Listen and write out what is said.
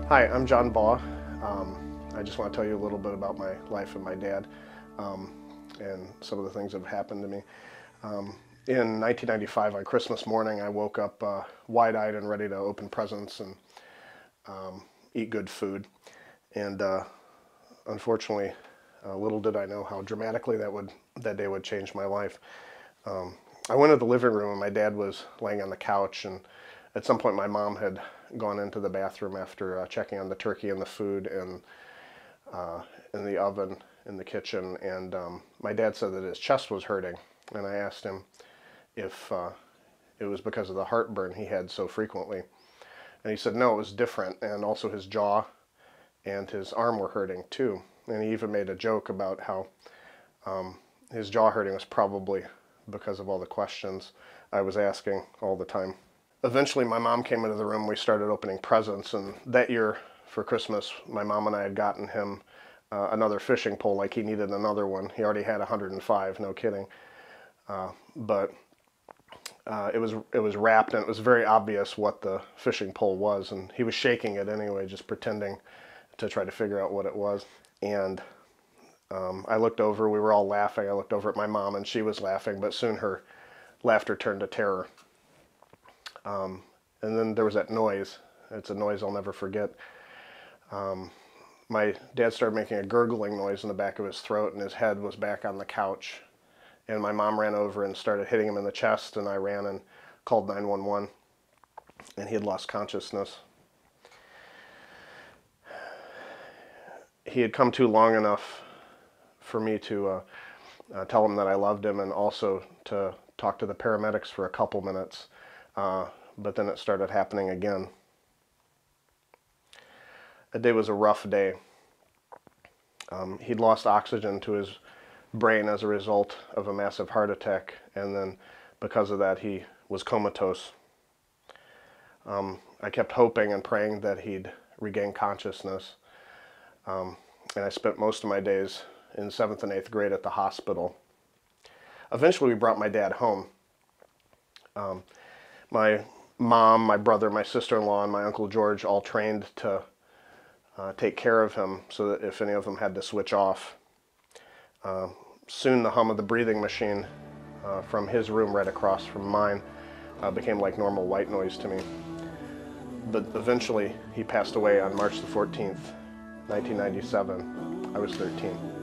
Hi, I'm John Baugh. I just want to tell you a little bit about my life and my dad and some of the things that have happened to me. In 1995, on Christmas morning, I woke up wide-eyed and ready to open presents and eat good food. And unfortunately, little did I know how dramatically that day would change my life. I went to the living room and my dad was laying on the couch, and at some point my mom had gone into the bathroom after checking on the turkey and the food and in the oven in the kitchen, and my dad said that his chest was hurting, and I asked him if it was because of the heartburn he had so frequently, and he said no, it was different, and also his jaw and his arm were hurting too, and he even made a joke about how his jaw hurting was probably because of all the questions I was asking all the time. Eventually my mom came into the room, we started opening presents, and that year for Christmas my mom and I had gotten him another fishing pole, like he needed another one. He already had 105, no kidding. But it was wrapped, and it was very obvious what the fishing pole was, and he was shaking it anyway, just pretending to try to figure out what it was. And I looked over, we were all laughing. I looked over at my mom and she was laughing, but soon her laughter turned to terror. And then there was that noise. It's a noise I'll never forget. My dad started making a gurgling noise in the back of his throat, and his head was back on the couch. And my mom ran over and started hitting him in the chest, and I ran and called 911, and he had lost consciousness. He had come to long enough for me to tell him that I loved him, and also to talk to the paramedics for a couple minutes. But then it started happening again. That day was a rough day. He'd lost oxygen to his brain as a result of a massive heart attack, and then because of that he was comatose. I kept hoping and praying that he'd regain consciousness, and I spent most of my days in 7th and 8th grade at the hospital. Eventually we brought my dad home. My mom, my brother, my sister-in-law, and my Uncle George all trained to take care of him so that if any of them had to switch off. Soon the hum of the breathing machine from his room right across from mine became like normal white noise to me. But eventually he passed away on March the 14th, 1997. I was 13.